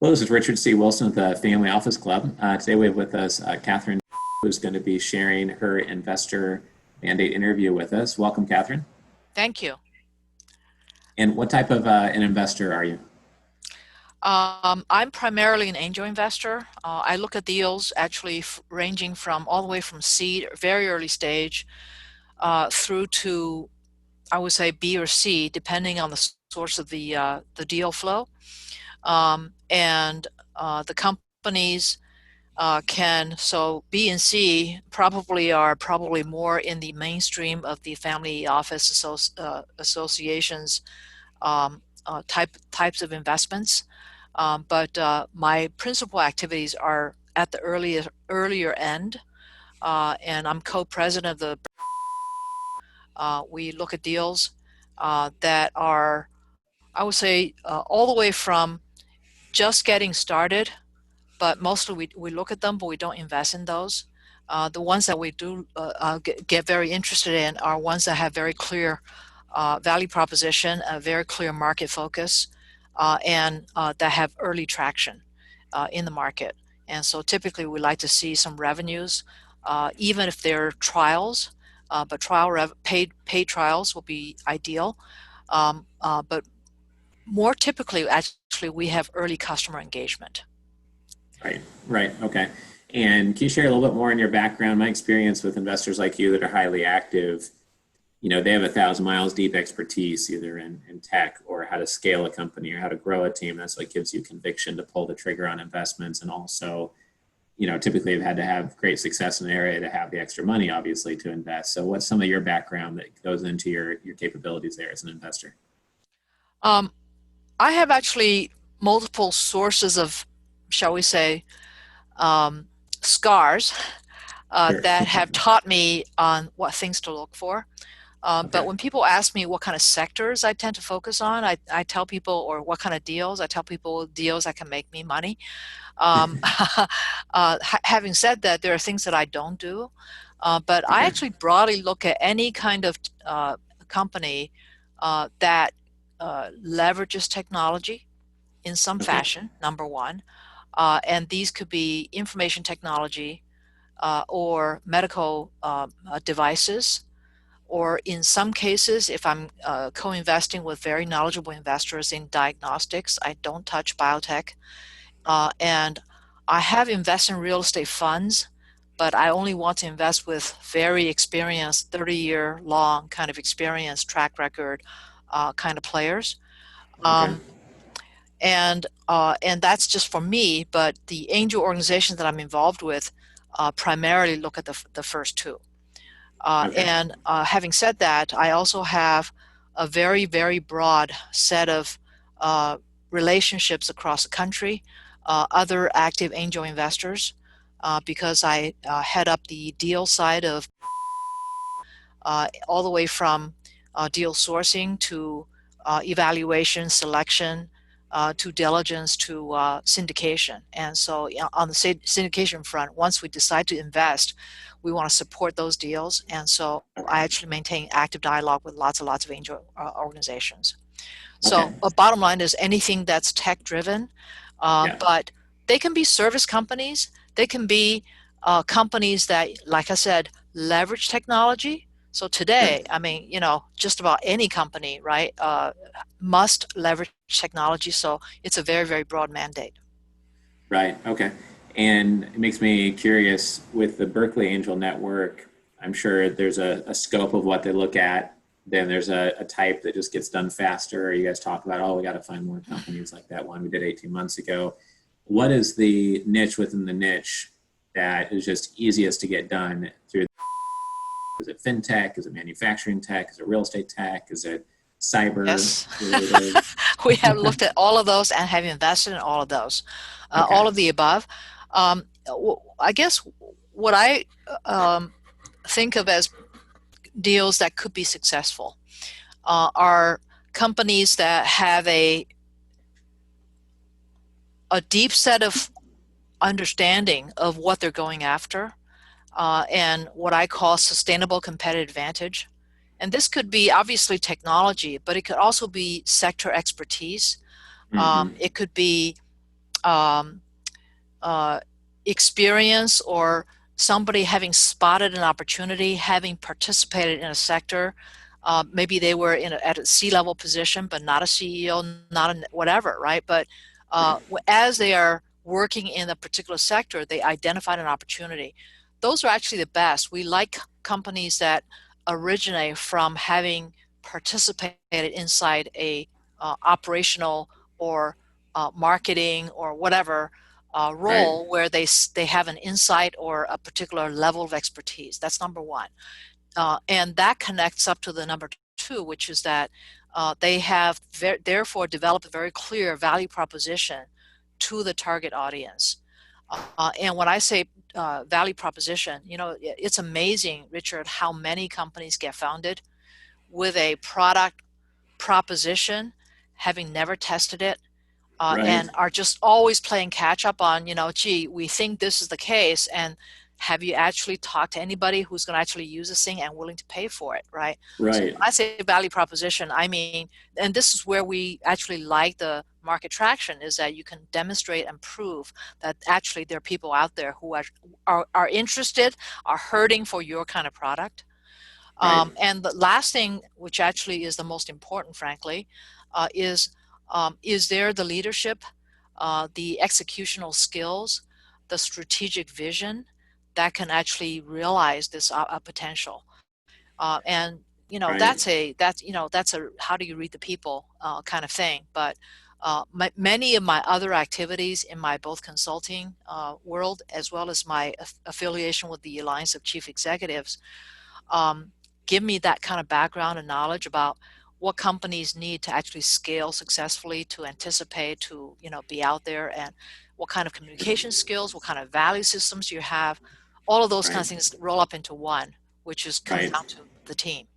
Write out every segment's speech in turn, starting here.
Well, this is Richard C. Wilson with the Family Office Club. Today we have with us Catherine, who's going to be sharing her investor mandate interview with us. Welcome, Catherine. Thank you. And what type of an investor are you? I'm primarily an angel investor. I look at deals actually ranging from all the way from seed, very early stage, through to I would say B or C, depending on the source of the deal flow. And the companies so B and C probably are probably more in the mainstream of the family office associations types of investments. But my principal activities are at the earlier end, and I'm co-president of the. We look at deals that are, I would say, all the way from just getting started, but mostly we look at them, but we don't invest in those. The ones that we do get very interested in are ones that have very clear value proposition, a very clear market focus, and that have early traction in the market. And so typically we like to see some revenues, even if they're trials, but paid trials will be ideal. But more typically, actually, we have early customer engagement. Right, right, okay. And can you share a little bit more on your background? My experience with investors like you that are highly active, they have 1,000 miles deep expertise either in tech or how to scale a company or how to grow a team. That's what gives you conviction to pull the trigger on investments. And also, typically have had to have great success in an area to have the extra money, obviously, to invest. So what's some of your background that goes into your capabilities there as an investor? Um, I have actually multiple sources of, shall we say, um, scars Sure. that have taught me on what things to look for. But Okay. when people ask me what kind of sectors I tend to focus on, I tell people, or what kind of deals, I tell people deals that can make me money. Um, Having said that, there are things that I don't do. But I Okay. actually broadly look at any kind of company that leverages technology in some Okay. fashion, number one. And these could be information technology or medical devices, or in some cases, if I'm co-investing with very knowledgeable investors in diagnostics, I don't touch biotech. And I have invested in real estate funds, but I only want to invest with very experienced, 30-year long kind of experience, track record kind of players. Okay. Um, and that's just for me, but the angel organizations that I'm involved with primarily look at the first two. Okay. And having said that, I also have a very, very broad set of uh, relationships across the country, other active angel investors, because I head up the deal side of all the way from deal sourcing to evaluation, selection, to diligence to syndication. And so, on the syndication front, once we decide to invest, we want to support those deals. And so I Okay. actually maintain active dialogue with lots and lots of angel organizations. Okay. So a bottom line is anything that's tech driven, Yeah. but they can be service companies. They can be companies that, like I said, leverage technology. So Sure. today, I mean, just about any company, right, must leverage technology. So it's a very, very broad mandate. Right. Okay. And it makes me curious with the Berkeley Angel Network. I'm sure there's a scope of what they look at. Then there's a type that just gets done faster. You guys talk about, oh, we got to find more companies like that one we did 18 months ago. What is the niche within the niche that is just easiest to get done through? Is it fintech? Is it manufacturing tech? Is it real estate tech? Is it cyber Yes. related? We have looked at all of those and have invested in all of those, Okay. all of the above. I guess what I think of as deals that could be successful are companies that have a deep set of understanding of what they're going after, and what I call sustainable competitive advantage. And this could be obviously technology, but it could also be sector expertise. Hmm. It could be um, uh, experience or somebody having spotted an opportunity, having participated in a sector. Maybe they were at a C-level position, but not a CEO, not a whatever, right? But Right. as they are working in a particular sector, they identified an opportunity. Those are actually the best. We like companies that originate from having participated inside a operational or marketing or whatever Right. role where they have an insight or a particular level of expertise. That's number one, and that connects up to the number two, which is that they have therefore developed a very clear value proposition to the target audience. And when I say value proposition, it's amazing, Richard, how many companies get founded with a product proposition, having never tested it, Right. and are just always playing catch up on, gee, we think this is the case. And have you actually talked to anybody who's going to actually use this thing and willing to pay for it, right? So Right. when I say value proposition, I mean, and this is where we actually like the market traction, is that you can demonstrate and prove that actually there are people out there who are interested, are hurting for your kind of product. Right. And the last thing, which actually is the most important, frankly, is there the leadership, the executional skills, the strategic vision that can actually realize this potential? And Right. that's a how do you read the people kind of thing. But many of my other activities in my both consulting world as well as my affiliation with the Alliance of Chief Executives um, give me that kind of background and knowledge about what companies need to actually scale successfully, to anticipate, to be out there, and what kind of communication skills, what kind of value systems you have. All of those kind of Right. things roll up into one, which is comes Right. down to the team.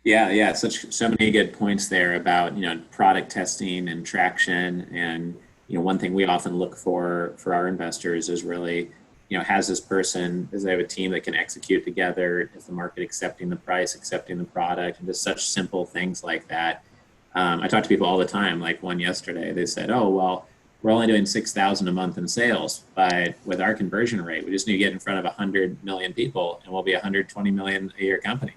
Yeah, yeah, so many good points there about, product testing and traction. And, one thing we often look for our investors is really, has this person, does they have a team that can execute together? Is the market accepting the price, accepting the product, and just such simple things like that. I talk to people all the time, like one yesterday, they said, "Oh, well, we're only doing 6,000 a month in sales, but with our conversion rate, we just need to get in front of 100 million people and we'll be a 120 million a year company."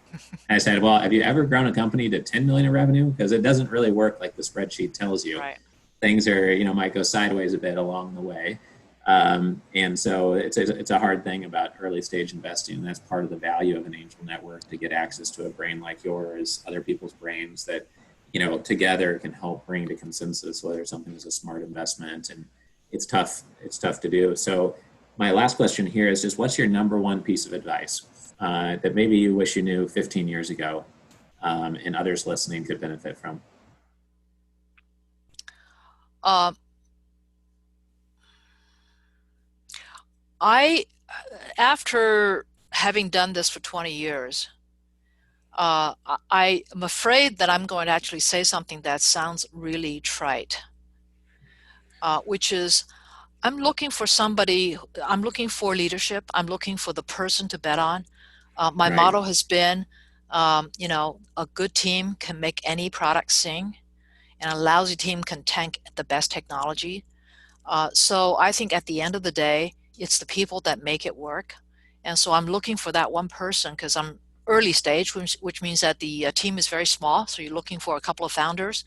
And I said, "Well, have you ever grown a company to 10 million in revenue? Because it doesn't really work like the spreadsheet tells you. Right. Things are, might go sideways a bit along the way." And so it's a hard thing about early stage investing. And that's part of the value of an angel network, to get access to a brain like yours, other people's brains that, together can help bring to consensus whether something is a smart investment. And it's tough to do. So my last question here is just, what's your number one piece of advice that maybe you wish you knew 15 years ago, and others listening could benefit from? Um, I, after having done this for 20 years, I am afraid that I'm going to actually say something that sounds really trite, which is I'm looking for leadership. I'm looking for the person to bet on. My Right. motto has been, a good team can make any product sing, and a lousy team can tank the best technology. So I think at the end of the day, it's the people that make it work. And so I'm looking for that one person, because I'm early stage, which means that the team is very small. So you're looking for a couple of founders.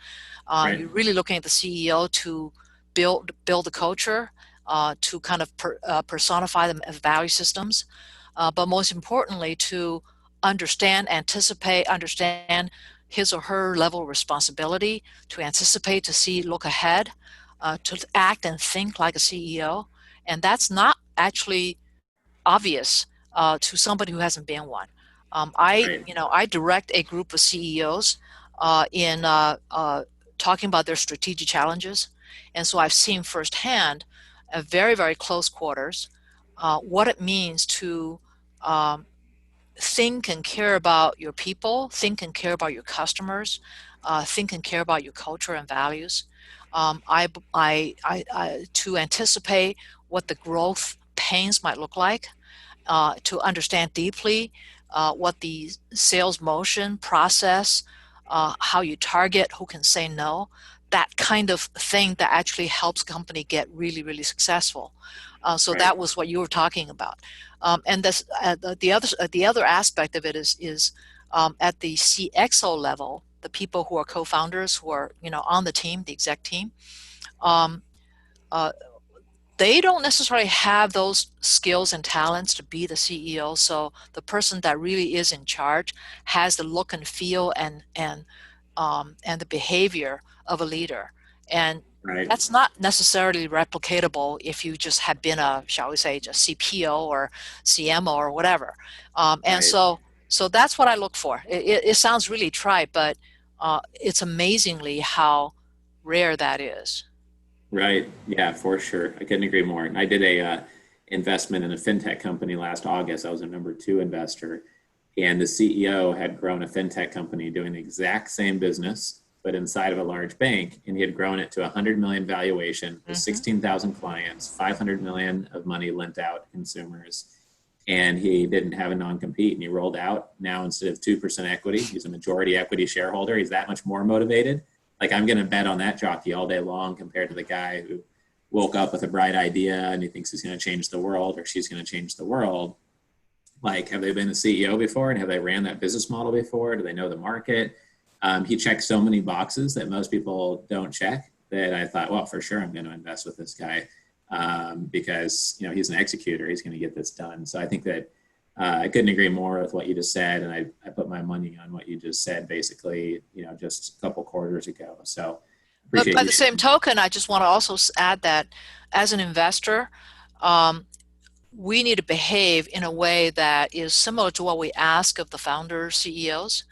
Right. You're really looking at the CEO to build the culture, to kind of personify the value systems, but most importantly, to understand his or her level of responsibility, to anticipate, to see, look ahead, to act and think like a CEO. And that's not actually obvious to somebody who hasn't been one. Right. I direct a group of CEOs in talking about their strategic challenges, and so I've seen firsthand, at very very close quarters, what it means to um, think and care about your people, think and care about your customers, think and care about your culture and values. To anticipate what the growth pains might look like, to understand deeply what the sales motion process, how you target, who can say no. that kind of thing that actually helps company get really, really successful. So Right. that was what you were talking about. And this, the other aspect of it is at the CXO level, the people who are co-founders, who are, on the team, the exec team, um, uh, they don't necessarily have those skills and talents to be the CEO. So the person that really is in charge has the look and feel and the behavior of a leader. And Right. that's not necessarily replicatable if you just have been a, shall we say, just CPO or CMO or whatever. And Right. so that's what I look for. It sounds really trite, but it's amazingly how rare that is. Right. Yeah, for sure. I couldn't agree more. I did a investment in a fintech company last August. I was a number two investor, and the CEO had grown a fintech company doing the exact same business, but inside of a large bank, and he had grown it to 100 million valuation with Hmm. 16,000 clients, 500 million of money lent out to consumers, and he didn't have a non-compete, and he rolled out. Now instead of 2% equity, he's a majority equity shareholder. He's that much more motivated. Like, I'm going to bet on that jockey all day long compared to the guy who woke up with a bright idea and he thinks he's going to change the world or she's going to change the world. Like, have they been a CEO before, and have they ran that business model before? Do they know the market? He checks so many boxes that most people don't check, that I thought, well, for sure I'm going to invest with this guy, because he's an executor. He's going to get this done. So I think that I couldn't agree more with what you just said, and I put my money on what you just said, basically, just a couple quarters ago. So But appreciate by you the same sharing. token, I just want to also add that as an investor, um, we need to behave in a way that is similar to what we ask of the founders, CEOs,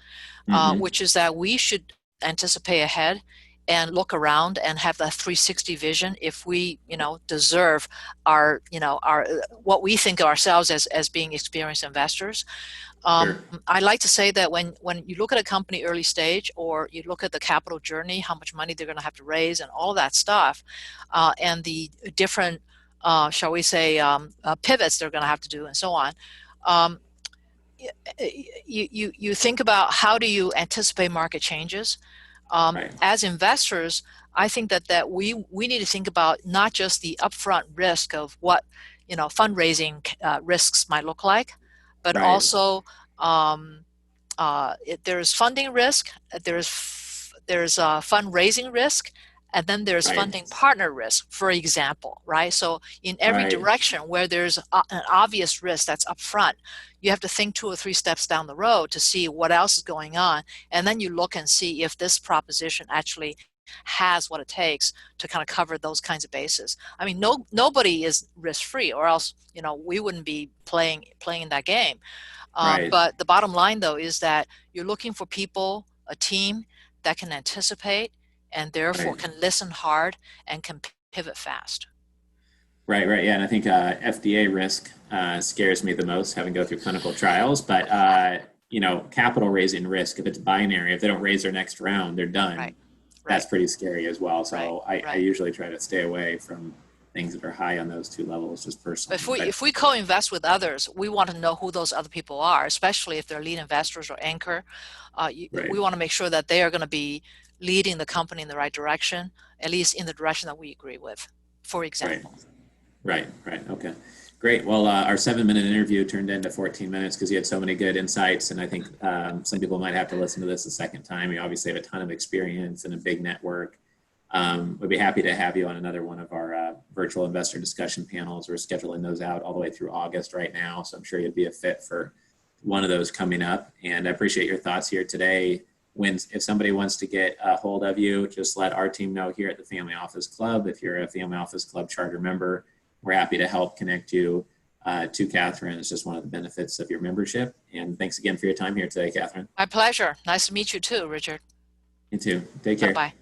Mm-hmm. which is that we should anticipate ahead and look around and have that 360 vision if we, deserve our what we think of ourselves as being experienced investors. Sure. I like to say that when you look at a company early stage, or you look at the capital journey, how much money they're going to have to raise and all that stuff, and the different, shall we say, pivots they're going to have to do and so on. Um, you think about how do you anticipate market changes. Right. As investors, I think that we need to think about not just the upfront risk of what fundraising risks might look like, but Right. also um, there's funding risk, there's fundraising risk, and then there's Right. funding partner risk, for example, right? So in every Right. direction where there's an obvious risk that's upfront, you have to think 2 or 3 steps down the road to see what else is going on, and then you look and see if this proposition actually has what it takes to kind of cover those kinds of bases. I mean, nobody is risk free, or else we wouldn't be playing that game. Right. But the bottom line, though, is that you're looking for people, a team that can anticipate and therefore Right. can listen hard and can pivot fast. Right, right, yeah, and I think FDA risk scares me the most, having go through clinical trials. But capital raising risk, if it's binary, if they don't raise their next round, they're done. Right, That's right, pretty scary as well. right, So I right. usually try to stay away from things that are high on those two levels, just But personally. if we But if we co-invest with others, we want to know who those other people are, especially if they're lead investors or anchor. right, We want to make sure that they are going to be leading the company in the right direction, at least in the direction that we agree with, for right. example. Right, right. Okay. Great. Well, our 7 minute interview turned into 14 minutes because you had so many good insights. And I think some people might have to listen to this a second time. You obviously have a ton of experience and a big network. We'd be happy to have you on another one of our virtual investor discussion panels. We're scheduling those out all the way through August right now. So I'm sure you'd be a fit for one of those coming up. And I appreciate your thoughts here today. If somebody wants to get a hold of you, just let our team know here at the Family Office Club. If you're a Family Office Club charter member, we're happy to help connect you to Catherine. It's just one of the benefits of your membership. And thanks again for your time here today, Catherine. My pleasure. Nice to meet you too, Richard. You too. Take Bye care. bye.